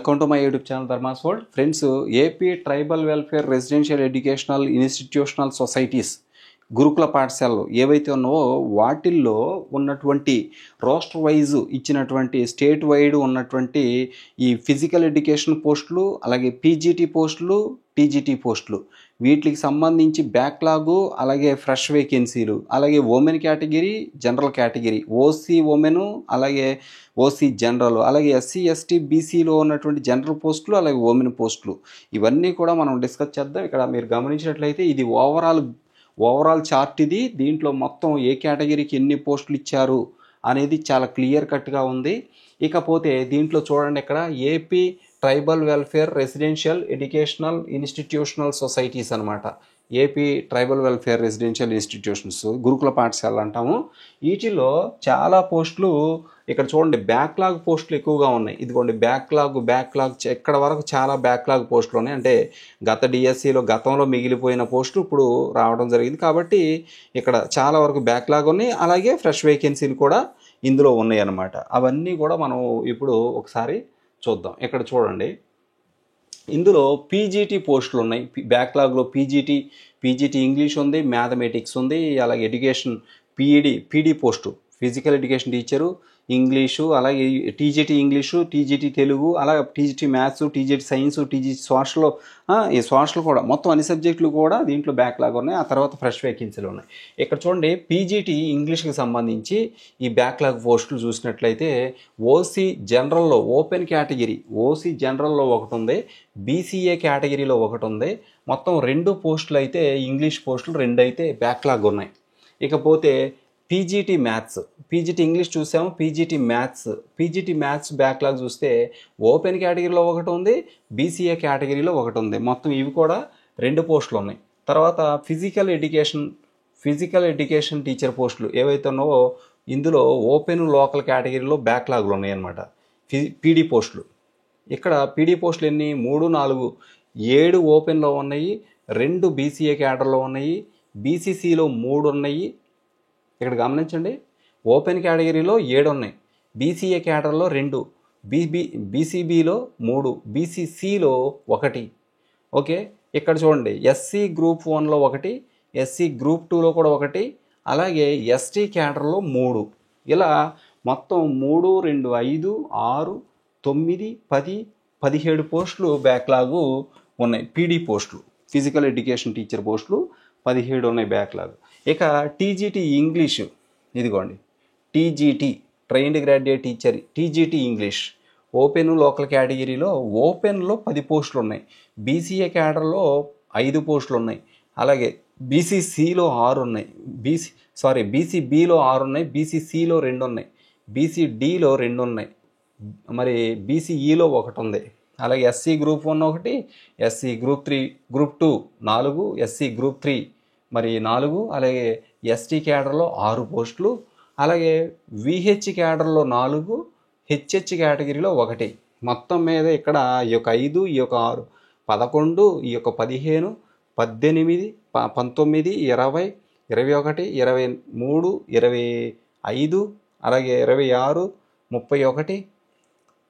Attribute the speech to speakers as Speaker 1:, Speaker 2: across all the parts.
Speaker 1: Welcome to my YouTube channel Dharma's world. Friends, AP tribal welfare residential educational institutional societies గురుకుల పాఠశాలలు ఏవైతే ఉన్నావో వాటిల్లో ఉన్నటువంటి రోస్టర్ వైజ్ ఇచ్చినటువంటి స్టేట్ వైడ్ ఉన్నటువంటి ఈ ఫిజికల్ ఎడ్యుకేషన్ పోస్టులు, అలాగే పీజీటీ పోస్టులు, టీజీటీ పోస్టులు, వీటికి సంబంధించి బ్యాక్లాగు, అలాగే ఫ్రెష్ వేకెన్సీలు, అలాగే women category, general category, OC women, అలాగే ఓసీ జనరల్, అలాగే ఎస్సీ ఎస్టీ బీసీలో ఉన్నటువంటి జనరల్ పోస్టులు, అలాగే ఉమెన్ పోస్టులు, ఇవన్నీ కూడా మనం డిస్కస్ చేద్దాం. ఇక్కడ మీరు గమనించినట్లయితే ఇది ఓవరాల్ చార్ట్ ఇది. దీంట్లో మొత్తం ఏ కేటగిరీకి ఎన్ని పోస్టులు ఇచ్చారు అనేది చాలా క్లియర్ కట్గా ఉంది. ఇకపోతే దీంట్లో చూడండి, ఇక్కడ AP tribal welfare residential educational institutional societies అనమాట. AP tribal welfare residential institutions గురుకుల పాఠశాలలు అంటాము. వీటిలో చాలా పోస్టులు ఇక్కడ చూడండి, బ్యాక్లాగ్ పోస్టులు ఎక్కువగా ఉన్నాయి. ఇదిగోండి బ్యాక్లాగ్ ఇక్కడ వరకు చాలా బ్యాక్లాగ్ పోస్టులు ఉన్నాయి. అంటే గత డిఎస్సిలో గతంలో మిగిలిపోయిన పోస్టులు ఇప్పుడు రావడం జరిగింది కాబట్టి ఇక్కడ చాలా వరకు బ్యాక్లాగ్ ఉన్నాయి. అలాగే ఫ్రెష్ వేకెన్సీలు కూడా ఇందులో ఉన్నాయి అన్నమాట. అవన్నీ కూడా మనం ఇప్పుడు ఒకసారి చూద్దాం. ఇక్కడ చూడండి, ఇందులో పీజీటీ పోస్టులు ఉన్నాయి. బ్యాక్లాగ్లో పీజీటీ ఇంగ్లీష్ ఉంది, మ్యాథమెటిక్స్ ఉంది, అలాగే education PD post, physical education teacher English, అలాగే టీజీటీ ఇంగ్లీషు, టీజీటీ తెలుగు, అలాగే TGT maths, TGT science, TGT social, ఈ సోషల్ కూడా మొత్తం అన్ని సబ్జెక్టులు కూడా దీంట్లో బ్యాక్లాగ్ ఉన్నాయి. ఆ తర్వాత ఫ్రెష్ వేకెన్సీలు ఉన్నాయి. ఇక్కడ చూడండి, పీజీటీ ఇంగ్లీష్కి సంబంధించి ఈ బ్యాక్లాగ్ పోస్టులు చూసినట్లయితే ఓసీ జనరల్లో ఓపెన్ కేటగిరీ, ఓసీ జనరల్లో ఒకటి ఉంది, బీసీఏ కేటగిరీలో ఒకటి ఉంది. మొత్తం 2 పోస్టులు అయితే ఇంగ్లీష్ పోస్టులు 2 అయితే బ్యాక్లాగ్ ఉన్నాయి. ఇకపోతే పీజీటీ మ్యాథ్స్, పీజీటీ ఇంగ్లీష్ చూసాము, పీజీటీ మ్యాథ్స్ బ్యాక్లాగ్ చూస్తే ఓపెన్ కేటగిరీలో ఒకటి ఉంది, బీసీఏ కేటగిరీలో ఒకటి ఉంది. మొత్తం ఇవి కూడా 2 పోస్టులు ఉన్నాయి. తర్వాత ఫిజికల్ ఎడ్యుకేషన్ టీచర్ పోస్టులు ఏవైతే ఉన్నావో ఇందులో ఓపెన్ లోకల్ కేటగిరీలో బ్యాక్లాగ్లు ఉన్నాయి అన్నమాట. పీడీ పోస్టులు, ఇక్కడ పీడీ పోస్టులు ఎన్ని 3, 4, 7 ఓపెన్లో ఉన్నాయి, 2 బీసీఏ క్యాడర్లో ఉన్నాయి, బీసీసీలో 3 ఉన్నాయి. ఇక్కడ గమనించండి, ఓపెన్ కేటగిరీలో 7 ఉన్నాయి, బీసీఏ క్యాడర్లో 2, బీసీబీలో 3, బీసీసీలో 1. ఓకే, ఇక్కడ చూడండి, ఎస్సీ గ్రూప్ 1లో 1, ఎస్సీ గ్రూప్ 2లో కూడా 1, అలాగే ఎస్టీ క్యాడర్లో 3. ఇలా మొత్తం 3, 2, 5, 6, 9, 10, 17 పోస్టులు బ్యాక్లాగు ఉన్నాయి. పీడీ పోస్టులు, ఫిజికల్ ఎడ్యుకేషన్ టీచర్ పోస్టులు 17 ఉన్నాయి బ్యాక్లాగ్. ఇక టీజీటీ ఇంగ్లీషు, ఇదిగోండి TGT trained graduate teacher, TGT English open local కేటగిరీలో ఓపెన్లో 10 పోస్టులు ఉన్నాయి, బీసీఏ క్యాడర్లో 5 పోస్టులు ఉన్నాయి, అలాగే బీసీసీలో 6 ఉన్నాయి, బీసీబీలో 6 ఉన్నాయి, బీసీసీలో 2 ఉన్నాయి, బీసీడీలో 2 ఉన్నాయి, మరి బీసీఈలో 1 ఉంది, అలాగే SC group 1 1, SC group 2 4, SC group 3 మరి 4, అలాగే ఎస్టీ క్యాడర్లో 6 పోస్టులు, అలాగే విహెచ్ క్యాడర్లో 4, హెచ్హెచ్ కేటగిరీలో 1. మొత్తం మీద ఇక్కడ ఈ యొక్క 5, ఈ యొక్క 6, 11, ఈ యొక్క 15, 18, 19, 20, 21, 23, 25, అలాగే 26, 31,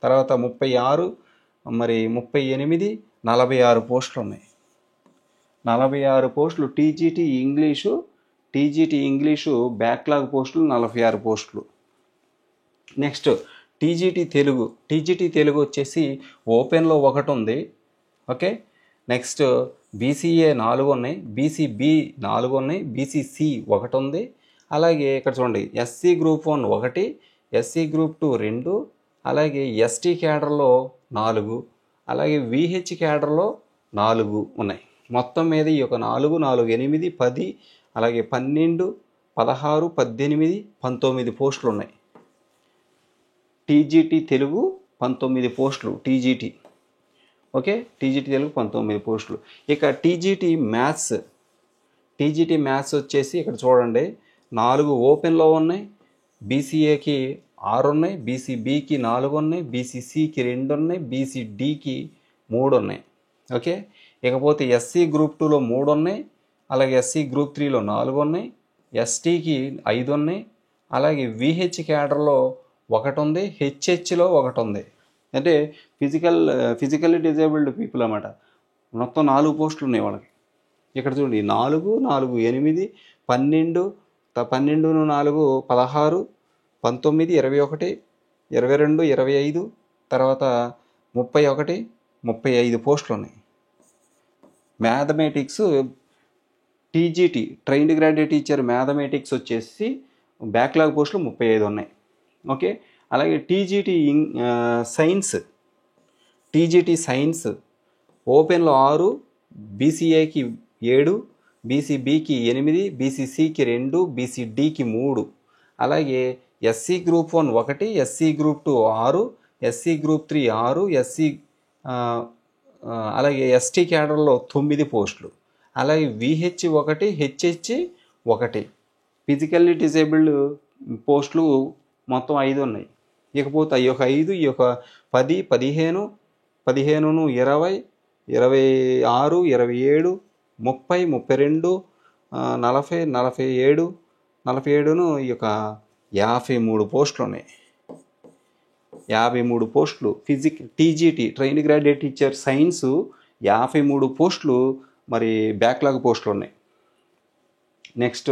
Speaker 1: తర్వాత 36, మరి 38, 46 పోస్టులు ఉన్నాయి. 46 పోస్టులు టీజీటీ ఇంగ్లీషు బ్యాక్లాగ్ పోస్టులు 46 పోస్టులు. నెక్స్ట్ టీజీటీ తెలుగు వచ్చేసి ఓపెన్లో 1 ఉంది. ఓకే, నెక్స్ట్ బీసీఏ 4 ఉన్నాయి, బీసీబీ 4 ఉన్నాయి, బీసీసీ 1 ఉంది, అలాగే ఇక్కడ చూడండి ఎస్సీ గ్రూప్ 1 1, ఎస్సీ గ్రూప్ 2 2, అలాగే ఎస్టీ క్యాడర్లో 4, అలాగే విహెచ్ క్యాడర్లో 4 ఉన్నాయి. మొత్తం మీద ఈ యొక్క 4, 4, 8, 10, అలాగే 12, 16, 18, 19 పోస్టులు ఉన్నాయి. టీజీటీ తెలుగు 19 పోస్టులు, టీజీటీ. ఓకే, టీజీటీ తెలుగు 19 పోస్టులు. ఇక టీజీటీ మ్యాథ్స్ వచ్చేసి ఇక్కడ చూడండి 4 ఓపెన్లో ఉన్నాయి, బీసీఏకి 6 ఉన్నాయి, బీసీబీకి 4 ఉన్నాయి, బీసీసీకి 2 ఉన్నాయి, బీసీడీకి 3 ఉన్నాయి. ఓకే, ఇకపోతే ఎస్సీ గ్రూప్ 2లో 3 ఉన్నాయి, అలాగే ఎస్సీ గ్రూప్ 3లో 4 ఉన్నాయి, ఎస్టీకి 5 ఉన్నాయి, అలాగే విహెచ్ క్యాడర్లో 1 ఉంది, హెచ్హెచ్లో 1 ఉంది. అంటే ఫిజికల్లీ డిజేబుల్డ్ పీపుల్ అన్నమాట. మొత్తం 4 పోస్టులు ఉన్నాయి వాళ్ళకి. ఇక్కడ చూడండి 4, 4, 8, 12, 12, 4, 16, 19, 21, 22, 25, తర్వాత 31, 35 పోస్టులు ఉన్నాయి. Mathematics TGT trained graduate teacher mathematics వచ్చేసి బ్యాక్లాగ్ పోస్టులు 35 ఉన్నాయి. ఓకే, అలాగే టీజీటీ సైన్స్ ఓపెన్లో 6, బీసీఏకి 7, బీసీబీకి 8, బీసీసీకి 2, బీసీడీకి 3, అలాగే SC group 1 1, SC group 2 6, SC group 3 6, అలాగే ఎస్టీ క్యాడర్లో 9 పోస్టులు, అలాగే విహెచ్ 1, హెచ్హెచ్ 1. ఫిజికల్లీ డిజేబుల్డ్ పోస్టులు మొత్తం 5 ఉన్నాయి. ఇకపోతే ఈ యొక్క 5, ఈ యొక్క 10, 15, 15, 20, 26, 27, 30, 32, 40, 47, 47 ఈ యొక్క 53 పోస్టులు ఉన్నాయి. 53 పోస్టులు TGT trained graduate teacher science 53 పోస్టులు మరి బ్యాక్లాగ్ పోస్టులు ఉన్నాయి. నెక్స్ట్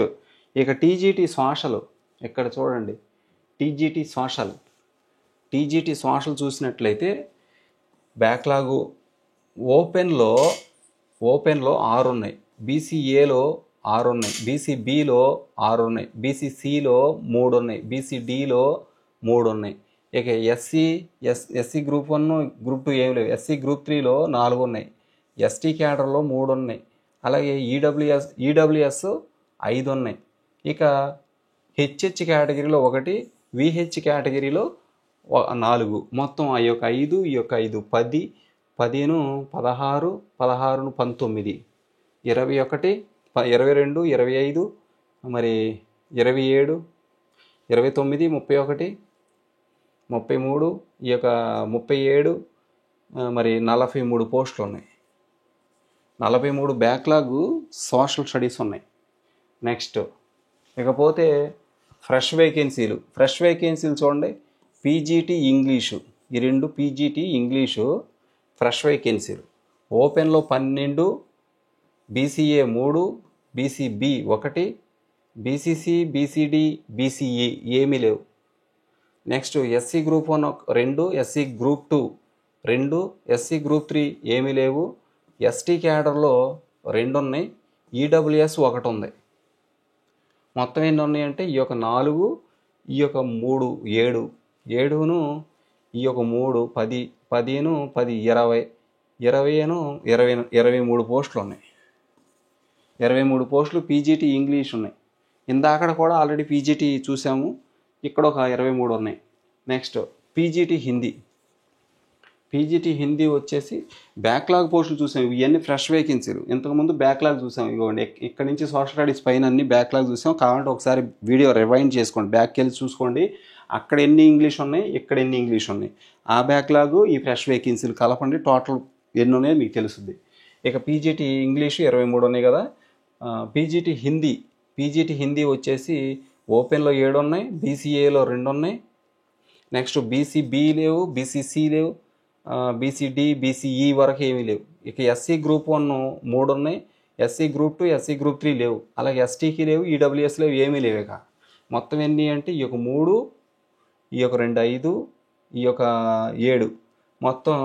Speaker 1: ఇక టీజీటీ సోషల్, ఇక్కడ చూడండి టీజీటీ సోషల్ చూసినట్లయితే బ్యాక్లాగు ఓపెన్లో 6 ఉన్నాయి, బీసీఏలో 6 ఉన్నాయి, బీసీబీలో 6 ఉన్నాయి, బీసీసీలో 3 ఉన్నాయి, బీసీడీలో 3 ఉన్నాయి. ఇక ఎస్సీ గ్రూప్ 1 గ్రూప్ 2 ఏమి లేవు, ఎస్సీ గ్రూప్ 3లో 4 ఉన్నాయి, ఎస్టీ క్యాడర్లో 3 ఉన్నాయి, అలాగే ఈడబ్ల్యూఎస్ 5 ఉన్నాయి. ఇక హెచ్హెచ్ కేటగిరీలో 1, విహెచ్ కేటగిరీలో 4, మొత్తం ఆ యొక్క 5, ఈ యొక్క 5 10, 15, 16, 16, 19, 21, 22, 25, మరి 27, 29, 31, 33, ఈ యొక్క 37, మరి 43 పోస్టులు ఉన్నాయి. 43 బ్యాక్లాగ్ సోషల్ స్టడీస్ ఉన్నాయి. నెక్స్ట్ ఇకపోతే ఫ్రెష్ వేకెన్సీలు చూడండి. పీజీటీ ఇంగ్లీషు, ఈ 2 పీజీటీ ఇంగ్లీషు ఫ్రెష్ వేకెన్సీలు ఓపెన్లో 12, BCA 3, BCB 1, BCC, BCD, BCE ఏమీ లేవు. Next SC group 1 2, SC group 2 2, SC group 3 ఏమీ లేవు, ఎస్టీ క్యాడర్లో 2 ఉన్నాయి, ఈడబ్ల్యూఎస్ 1 ఉంది. మొత్తం ఎన్ని ఉన్నాయంటే ఈ యొక్క 4, ఈ యొక్క 3 7, 7ను ఈ యొక్క 3 10, 10, 10 20, 20, 23 పోస్టులు ఉన్నాయి. 23 పోస్టులు పీజీటీ ఇంగ్లీష్ ఉన్నాయి. ఇందాకడ కూడా ఆల్రెడీ పీజీటీ చూసాము, ఇక్కడ ఒక 23 ఉన్నాయి. నెక్స్ట్ పీజీటీ హిందీ వచ్చేసి బ్యాక్లాగ్ పోస్టులు చూసాము. ఇవన్నీ ఫ్రెష్ వేకెన్సీలు. ఇంతకుముందు బ్యాక్లాగ్ చూసాము. ఇవ్వండి ఇక్కడ నుంచి సోషల్ స్టడీస్ పైన అన్ని బ్యాక్లాగ్ చూసాం. కావాలంటే ఒకసారి వీడియో రివైండ్ చేసుకోండి, బ్యాక్కి వెళ్ళి చూసుకోండి. అక్కడ ఎన్ని ఇంగ్లీష్ ఉన్నాయి, ఇక్కడ ఎన్ని ఇంగ్లీష్ ఉన్నాయి, ఆ బ్యాక్లాగ్ ఈ ఫ్రెష్ వేకెన్సీలు కలపండి, టోటల్ ఎన్ని ఉన్నాయో మీకు తెలుస్తుంది. ఇక పీజీటీ ఇంగ్లీషు 23 ఉన్నాయి కదా. పీజీటీ హిందీ వచ్చేసి ఓపెన్లో 7 ఉన్నాయి, బీసీఏలో 2 ఉన్నాయి. నెక్స్ట్ బీసీబీ లేవు, బీసీసీ లేవు, బీసీడీ, బీసీఈ వరకు ఏమీ లేవు. ఇక ఎస్సీ గ్రూప్ 1 3 ఉన్నాయి, ఎస్సీ గ్రూప్ 2, ఎస్సీ గ్రూప్ 3 లేవు, అలాగే ఎస్టీకి లేవు, ఈడబ్ల్యూఎస్ లేవు, ఏమీ లేవు. ఇక మొత్తం ఎన్ని అంటే ఈ యొక్క 3, ఈ యొక్క 2 5, ఈ యొక్క 7, మొత్తం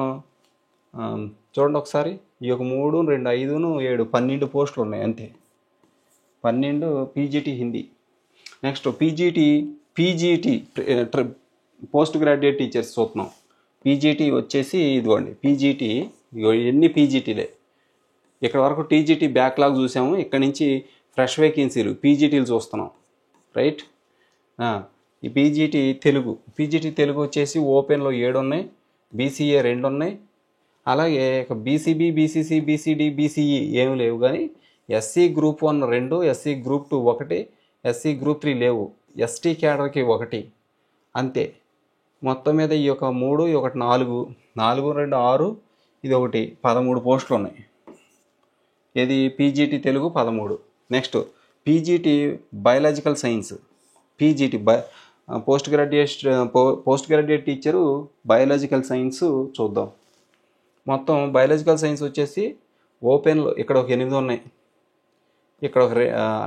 Speaker 1: చూడండి ఒకసారి. ఈ యొక్క 3, 2 5, 7 12 పోస్టులు ఉన్నాయి అంతే. 12 PGT Hindi. Next PGT post graduate teachers చూస్తున్నాం. పీజీటీ వచ్చేసి ఇదిగోండి, పీజీటీ ఎన్ని పీజీటీలే. ఇక్కడ వరకు టీజీటీ బ్యాక్లాగ్ చూసాము, ఇక్కడ నుంచి ఫ్రెష్ వేకెన్సీలు పీజీటీలు చూస్తున్నాం, రైట్. ఈ పీజీటీ తెలుగు వచ్చేసి ఓపెన్లో 7 ఉన్నాయి, బీసీఏ 2 ఉన్నాయి, అలాగే బీసీబీ, బీసీసీ, బీసీడీ, బీసీఈ ఏమి లేవు. కానీ SC group 1 2, SC group 2 1, SC group 3 లేవు, ఎస్టీ క్యాడర్కి 1 అంతే. మొత్తం మీద ఈ యొక్క 3, ఈ 1 4, 4 2 6, ఇది 1 13 పోస్టులు ఉన్నాయి. ఇది PGT Telugu 13. Next PGT biological science, post graduate teacher biological science చూద్దాం. మొత్తం బయాలజికల్ సైన్స్ వచ్చేసి ఓపెన్లో ఇక్కడ ఒక 8 ఉన్నాయి. ఇక్కడ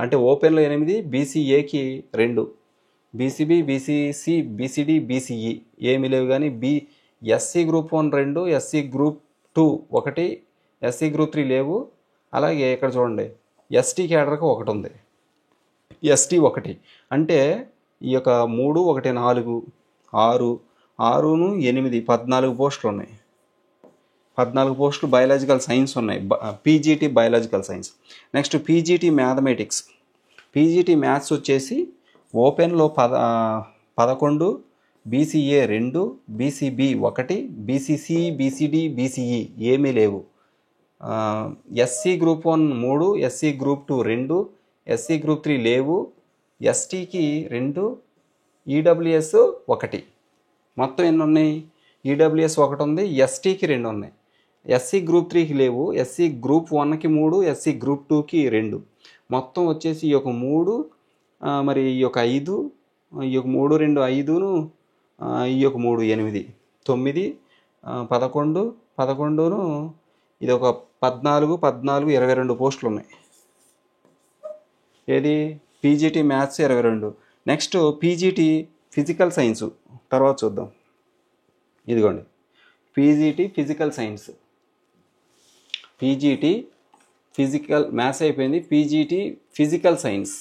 Speaker 1: అంటే ఓపెన్లో 8, బీసీఏకి 2, బీసీబీ, బీసీసీ, బీసీడీ, బీసీఈ ఏమీ లేవు. కానీ SC group 1 2, SC group 2 1, SC group 3 లేవు. అలాగే ఇక్కడ చూడండి, ఎస్టీ క్యాడర్కి 1 ఉంది, ఎస్టీ 1. అంటే ఈ యొక్క 3, 1, 4, 6, 6, 8, 14 పోస్టులు ఉన్నాయి. 14 పోస్టులు బయాలజికల్ సైన్స్ ఉన్నాయి, PGT biological science. Next PGT mathematics. PGT maths వచ్చేసి ఓపెన్లో 11, BCA 2, BCB 1, BCC, BCD, BCE ఏమీ లేవు. SC group 1 3, SC group 2 2, SC group 3 లేవు, ఎస్టీకి 2, ఈడబ్ల్యూఎస్ 1. మొత్తం ఎన్ని ఉన్నాయి? ఈడబ్ల్యూఎస్ 1 ఉంది, ఎస్టీకి 2 ఉన్నాయి. ఎస్సీ గ్రూప్ 3కి లేవు, ఎస్సీ గ్రూప్ 1కి 3, ఎస్సీ గ్రూప్ 2కి 2. మొత్తం వచ్చేసి ఈ యొక్క 3, మరి ఈ యొక్క 5, ఈ యొక్క 3 2 5ను, ఈ యొక్క 3 8 9, 11 11ను, ఇది ఒక 14 14 22 పోస్టులు ఉన్నాయి. ఏది? PGT maths 22. Next PGT physical science తర్వాత చూద్దాం. ఇదిగోండి PGT physical science. PGT physical maths అయిపోయింది, పీజీటీ ఫిజికల్ సైన్స్.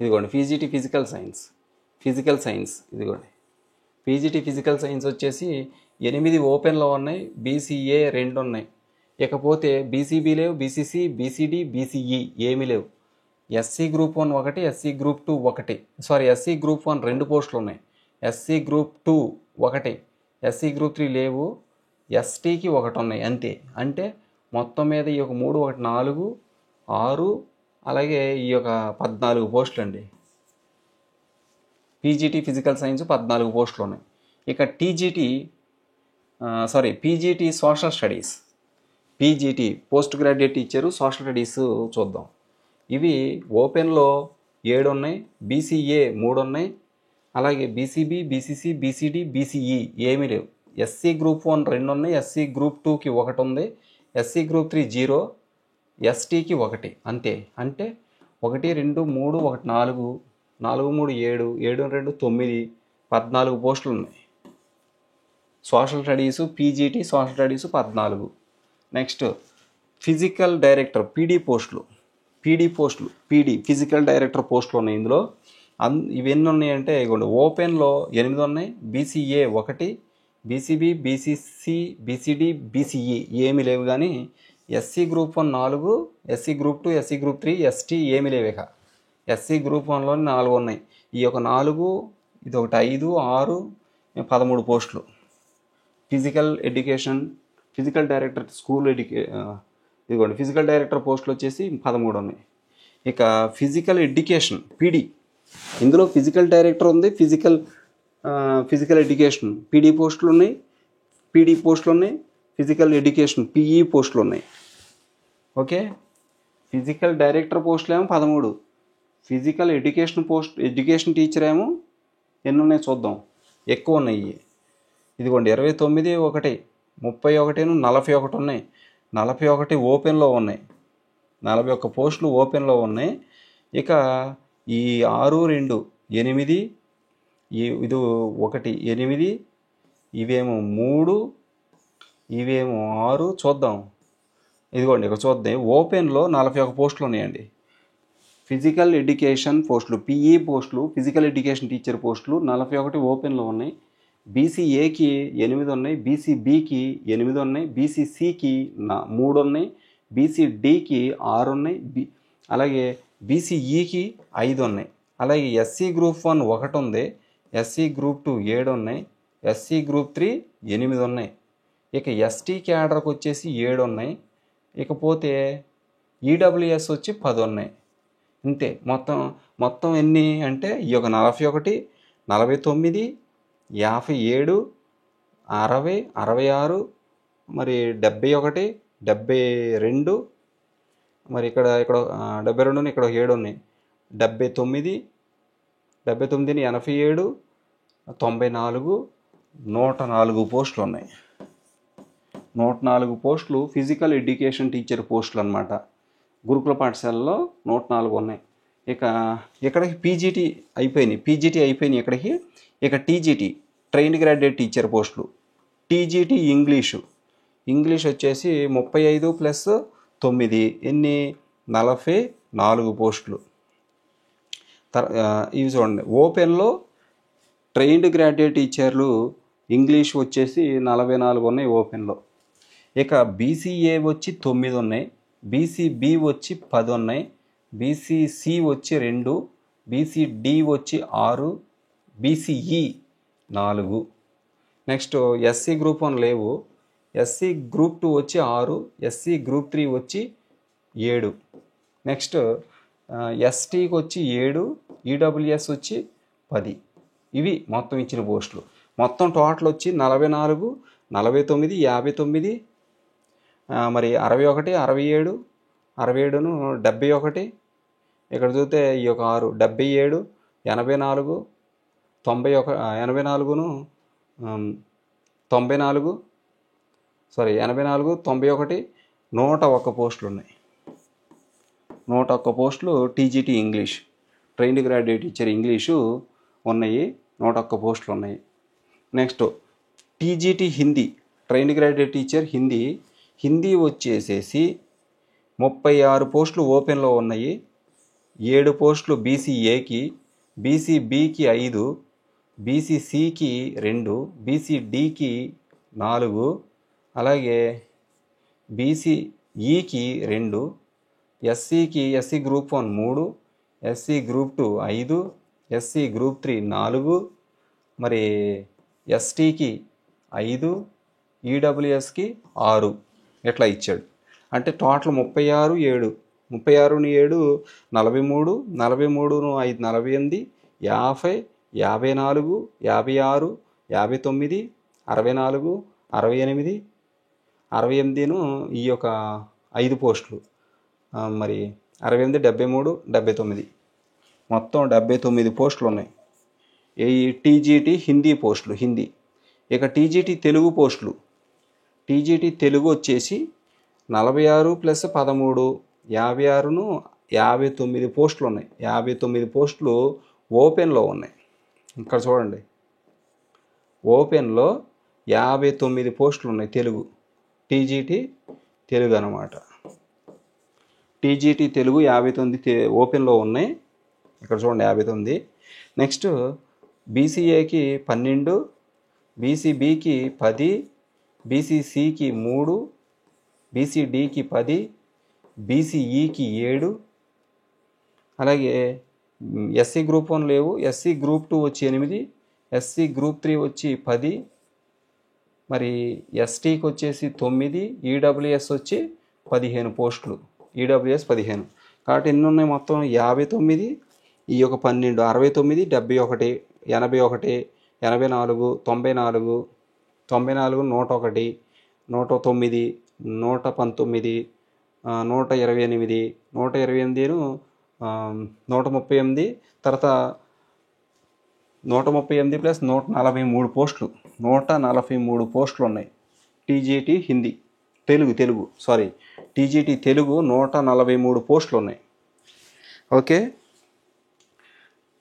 Speaker 1: ఇదిగోండి పీజీటీ ఫిజికల్ సైన్స్. ఇదిగోండి పీజీటీ ఫిజికల్ సైన్స్ వచ్చేసి 8 ఓపెన్లో ఉన్నాయి, బీసీఏ 2 ఉన్నాయి. ఇకపోతే బీసీబీ లేవు, బీసీసీ, బీసీడీ, బీసీఈ ఏమీ లేవు. SC group 1 1, SC group 2 1, SC group 1 2 పోస్టులు ఉన్నాయి, ఎస్సీ గ్రూప్ 2 1, ఎస్సీ గ్రూప్ 3 లేవు, ఎస్టీకి 1 ఉన్నాయి అంతే. అంటే మొత్తం మీద ఈ యొక్క 3 1 4 6, అలాగే ఈ యొక్క 14 పోస్టులు అండి. పీజీటీ ఫిజికల్ సైన్స్ 14 పోస్టులు ఉన్నాయి. ఇక PGT social studies. PGT post graduate teacher social studies చూద్దాం. ఇవి ఓపెన్లో 7 ఉన్నాయి, బీసీఏ 3 ఉన్నాయి, అలాగే బీసీబీ, బీసీసీ, బీసీడీ, బీసీఈ ఏమీ లేవు. ఎస్సీ గ్రూప్ 1 2 ఉన్నాయి, ఎస్సీ గ్రూప్ 2కి 1 ఉంది, ఎస్సీ గ్రూప్ 3 0, ఎస్టీకి 1 అంతే. అంటే 1 2 3 1 4 4 3 7 7 2 9 14 పోస్టులు ఉన్నాయి. Social studies PGT social studies 14. Next physical director PD పోస్టులు. పీడీ ఫిజికల్ డైరెక్టర్ పోస్టులు ఉన్నాయి. ఇందులో ఇవన్నీ ఉన్నాయంటే ఇగోండి ఓపెన్లో 8 ఉన్నాయి, BCA 1, BCB, BCC, BCD, BCE ఏమీ లేవు. కానీ SC group 1 4, SC group 2, SC group 3, ST ఏమీ లేవు. ఇక ఎస్సీ గ్రూప్ 1లో 4 ఉన్నాయి. ఈ యొక్క 4, ఇది ఒకటి 5 6 13 పోస్టులు. ఫిజికల్ డైరెక్టర్ ఇదిగోండి ఫిజికల్ డైరెక్టర్ పోస్టులు వచ్చేసి 13 ఉన్నాయి. ఇక ఫిజికల్ ఎడ్యుకేషన్ పీడీ, ఇందులో ఫిజికల్ డైరెక్టర్ ఉంది, ఫిజికల్ ఎడ్యుకేషన్ పీడీ పోస్టులు ఉన్నాయి, ఫిజికల్ ఎడ్యుకేషన్ పీఈ పోస్టులు ఉన్నాయి. ఓకే, ఫిజికల్ డైరెక్టర్ పోస్టులు ఏమో 13, ఫిజికల్ ఎడ్యుకేషన్ టీచర్ ఏమో ఎన్ని ఉన్నాయి చూద్దాం, ఎక్కువ ఉన్నాయి. ఇదిగోండి 29 1 31 41 ఉన్నాయి, 41 ఓపెన్లో ఉన్నాయి, 41 పోస్టులు ఓపెన్లో ఉన్నాయి. ఇక ఈ 6 2 8, ఇది 1 8, ఇవేమో 3, ఇవేమో 6 చూద్దాం. ఇదిగోండి ఇక్కడ చూద్దాం ఓపెన్లో 41 పోస్టులు ఉన్నాయండి. ఫిజికల్ ఎడ్యుకేషన్ పోస్టులు పీఈ పోస్టులు, ఫిజికల్ ఎడ్యుకేషన్ టీచర్ పోస్టులు 41 ఓపెన్లో ఉన్నాయి. బీసీఏకి 8 ఉన్నాయి, బీసీబీకి 8 ఉన్నాయి, బీసీసీకి 3 ఉన్నాయి, బీసీడీకి 6 ఉన్నాయి, అలాగే బీసీఈకి 5 ఉన్నాయి. అలాగే ఎస్సీ గ్రూప్ 1 1 ఉంది, ఎస్సీ గ్రూప్ 2 7 ఉన్నాయి, ఎస్సీ గ్రూప్ 3 8 ఉన్నాయి. ఇక ఎస్టీ క్యాడర్కి వచ్చేసి 7 ఉన్నాయి. ఇకపోతే ఈడబ్ల్యూఎస్ వచ్చి 10 ఉన్నాయి. ఇంతే. మొత్తం ఎన్ని అంటే ఈ యొక్క 41 49 57 60 66 మరి 71 72 మరి ఇక్కడ 72 ఇక్కడ 7 ఉన్నాయి, 79 87 94, 104 పోస్టులు ఉన్నాయి. 104 పోస్టులు ఫిజికల్ ఎడ్యుకేషన్ టీచర్ పోస్టులు అనమాట. గురుకుల పాఠశాలలో 104 ఉన్నాయి. ఇక ఇక్కడికి పీజీటీ అయిపోయినాయి ఇక్కడికి. ఇక టీజీటీ ట్రైన్డ్ గ్రాడ్యుయేట్ టీచర్ పోస్టులు. టీజీటీ ఇంగ్లీష్ వచ్చేసి 35 ప్లస్ 9 ఎన్ని 44 పోస్టులు. ఇవి చూడండి, ఓపెన్లో ట్రైన్డ్ గ్రాడ్యుయేట్ టీచర్లు ఇంగ్లీష్ వచ్చేసి 44 ఉన్నాయి ఓపెన్లో. ఇక బీసీఏ వచ్చి 9 ఉన్నాయి, బీసీబీ వచ్చి 10 ఉన్నాయి, బీసీసీ వచ్చి 2, బీసీడీ వచ్చి 6, బీసీఈ 4. నెక్స్ట్ ఎస్సీ గ్రూప్ 1 లేవు, ఎస్సీ గ్రూప్ 2 వచ్చి 6, ఎస్సీ గ్రూప్ 3 వచ్చి 7. నెక్స్ట్ ఎస్టీకి వచ్చి 7, ఈడబ్ల్యూఎస్ వచ్చి 10. ఇవి మొత్తం ఇచ్చిన పోస్టులు. మొత్తం టోటల్ వచ్చి 44, 49, 59, మరి 61, 67, 67ను 71. ఇక్కడ చూస్తే ఈ యొక్క 6 77, 84, 91, 84ను 94, 84, 91, 101 పోస్టులు ఉన్నాయి. 101 పోస్టులు TGT English trained graduate teacher English ఉన్నాయి, 101 పోస్టులు ఉన్నాయి. Next TGT Hindi trained graduate teacher Hindi వచ్చేసేసి 36 పోస్టులు ఓపెన్లో ఉన్నాయి. 7 పోస్టులు బీసీఏకి, బీసీబీకి 5, బీసీసీకి 2, బీసీడీకి 4, అలాగే బీసీఈకి 2, SC group 1 3, SC group 2 5, SC group 3 4, మరి ఎస్టీకి 5, ఈడబ్ల్యూఎస్కి 6 ఇట్లా ఇచ్చాడు. అంటే టోటల్ 36, 7, 36ని 7 43, 43ను 5 48, 50, 54, 56, 59, 64, 68, 68ను ఈ యొక్క 5 పోస్టులు, మరి 68, 73, 79 మొత్తం 79 పోస్టులు ఉన్నాయి. ఈ టీజీటీ హిందీ పోస్టులు హిందీ. ఇక టీజీటీ తెలుగు పోస్టులు. టీజీటీ తెలుగు వచ్చేసి 46 ప్లస్ 13 56ను 59 పోస్టులు ఉన్నాయి. 59 పోస్టులు ఓపెన్లో ఉన్నాయి. ఇక్కడ చూడండి, ఓపెన్లో 59 పోస్టులు ఉన్నాయి తెలుగు. టీజీటీ తెలుగు అన్నమాట. టీజీటీ తెలుగు 59 ఓపెన్లో ఉన్నాయి. ఇక్కడ చూడండి 59. నెక్స్ట్ బీసీఏకి 12, బీసీబీకి 10, బీసీసీకి 3, బీసీడీకి 10, బీసీఈకి 7, అలాగే ఎస్సీ గ్రూప్ 1 లేవు, ఎస్సీ గ్రూప్ 2 వచ్చి 8, ఎస్సీ గ్రూప్ 3 వచ్చి 10, మరి ఎస్టీకి వచ్చేసి 9, ఈడబ్ల్యూఎస్ వచ్చి 15 పోస్టులు, ఈడబ్ల్యూఎస్ 15. కాబట్టి ఎన్ని ఉన్నాయి మొత్తం 59, ఈ యొక్క 12 69, 71, 81, 84, 94, 94, 101, 109, 119, 128, 128ను 138, తర్వాత 138 ప్లస్ 143 పోస్టులు, 143 పోస్టులు ఉన్నాయి. టీజీటీ హిందీ తెలుగు టీజీటీ తెలుగు 143 పోస్టులు ఉన్నాయి. ఓకే,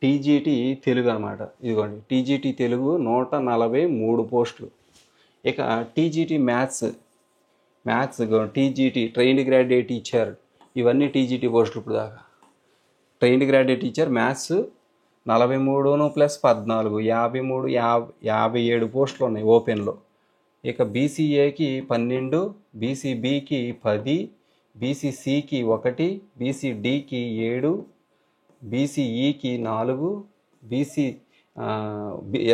Speaker 1: టీజీటీ తెలుగు అనమాట. ఇదిగోండి టీజీటీ తెలుగు 143 పోస్టులు. ఇక TGT maths TGT trained graduate teacher, ఇవన్నీ టీజీటీ పోస్టులు. ఇప్పుడు దాకా trained graduate teacher maths 43 plus 14 53 57 పోస్టులు ఉన్నాయి ఓపెన్లో. ఇక బీసీఏకి 12, బీసీబీకి 10, బీసీసీకి 1, బీసీడీకి 7, బీసీఈకి 4,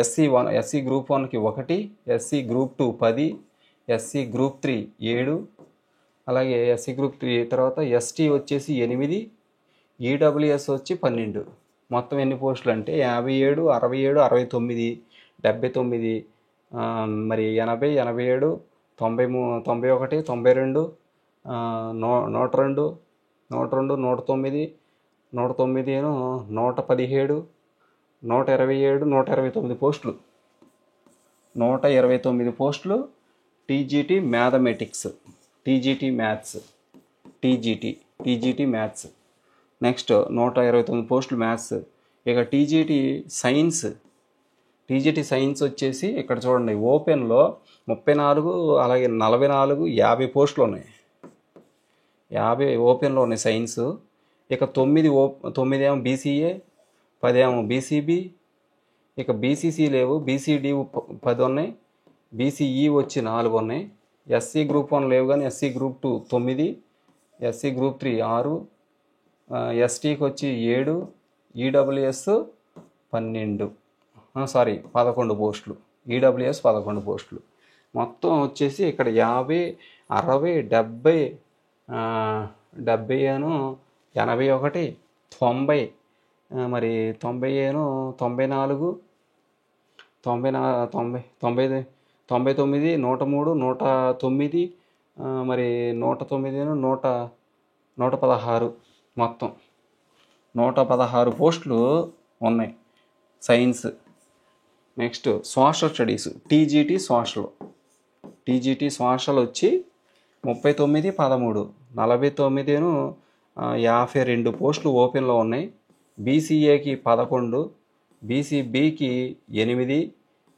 Speaker 1: ఎస్సీ గ్రూప్ 1కి 1, ఎస్సీ గ్రూప్ 2 10, ఎస్సీ గ్రూప్ 3 7, అలాగే ఎస్సీ గ్రూప్ 3 తర్వాత ఎస్టీ వచ్చేసి 8, ఈడబ్ల్యూఎస్ వచ్చి 12. మొత్తం ఎన్ని పోస్టులు అంటే 57, 67, 69, 79, మరి 80, 87, 91, 92, 102, 109, 117, 127 129 పోస్టులు 129 పోస్టులు TGT mathematics, TGT maths, TGT maths. Next 129 పోస్టులు మ్యాథ్స్. ఇక టీజీటీ సైన్స్ వచ్చేసి ఇక్కడ చూడండి, ఓపెన్లో 34, అలాగే 44, 50 పోస్టులు ఉన్నాయి. 50 ఓపెన్లో ఉన్నాయి సైన్స్. ఇక 9 ఏమో బీసీఏ, 10 ఏమో బీసీబీ, ఇక బీసీసీ లేవు, బీసీడీ 10 ఉన్నాయి, బీసీఈ వచ్చి 4 ఉన్నాయి, ఎస్సీ గ్రూప్ 1 లేవు కానీ ఎస్సీ గ్రూప్ 2 9, ఎస్సీ గ్రూప్ 3 6, ఎస్టీకి వచ్చి 7, ఈడబ్ల్యూఎస్ 11 పోస్టులు, ఈడబ్ల్యూఎస్ 11 పోస్టులు. మొత్తం వచ్చేసి ఇక్కడ 50, 60, 70, 81, 90, మరి 90, 94, 99, 103, 109, మరి 109, 116, మొత్తం 116 పోస్టులు ఉన్నాయి science. Next social studies, TGT social వచ్చి 39, 13, 49, 52 పోస్టులు ఓపెన్లో ఉన్నాయి. బీసీఏకి 11, బీసీబీకి 8,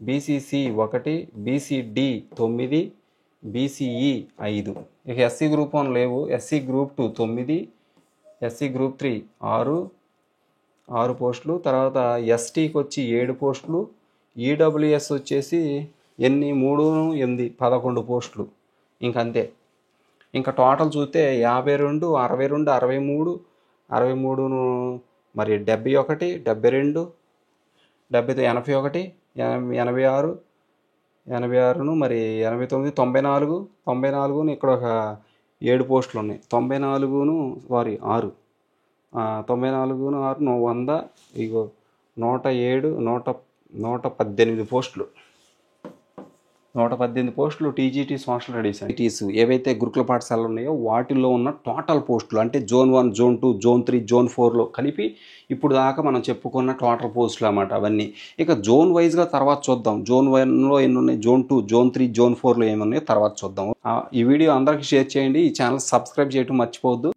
Speaker 1: బీసీసీ 1, బీసీడీ 9, బీసీఈ 5. ఇక ఎస్సీ గ్రూప్ 1 లేవు, ఎస్సీ గ్రూప్ 2 9, ఎస్సీ గ్రూప్ 3 6 పోస్టులు. తర్వాత ఎస్టీకి వచ్చి 7 పోస్టులు, ఈడబ్ల్యూఎస్ వచ్చేసి 3, 8, 11 పోస్టులు. ఇంకంతే. ఇంకా టోటల్ చూస్తే 52, 62, 63, మరి 71, 72, 81, 86, మరి 89, 94, ఇక్కడ ఒక 7 పోస్టులు ఉన్నాయి. 94, 6, 94, 100, ఇగో 107, 118 పోస్టులు. 118 పోస్టులు టీజీటీ సోషల్ స్టడీస్. ఏవైతే గురుకుల పాఠశాలలు ఉన్నాయో వాటిల్లో ఉన్న టోటల్ పోస్టులు, అంటే జోన్ 1, జోన్ 2, జోన్ 3, జోన్ 4లో కలిపి ఇప్పుడు దాకా మనం చెప్పుకున్న టోటల్ పోస్టులు అన్నమాట అవన్నీ. ఇక జోన్ వైజ్గా తర్వాత చూద్దాం. జోన్ 1లో ఎన్ని ఉన్నాయి, జోన్ 2, జోన్ 3, జోన్ 4లో ఏమి ఉన్నాయో తర్వాత చూద్దాం. ఈ వీడియో అందరికీ షేర్ చేయండి. ఈ ఛానల్ సబ్స్క్రైబ్ చేయడం మర్చిపోవద్దు.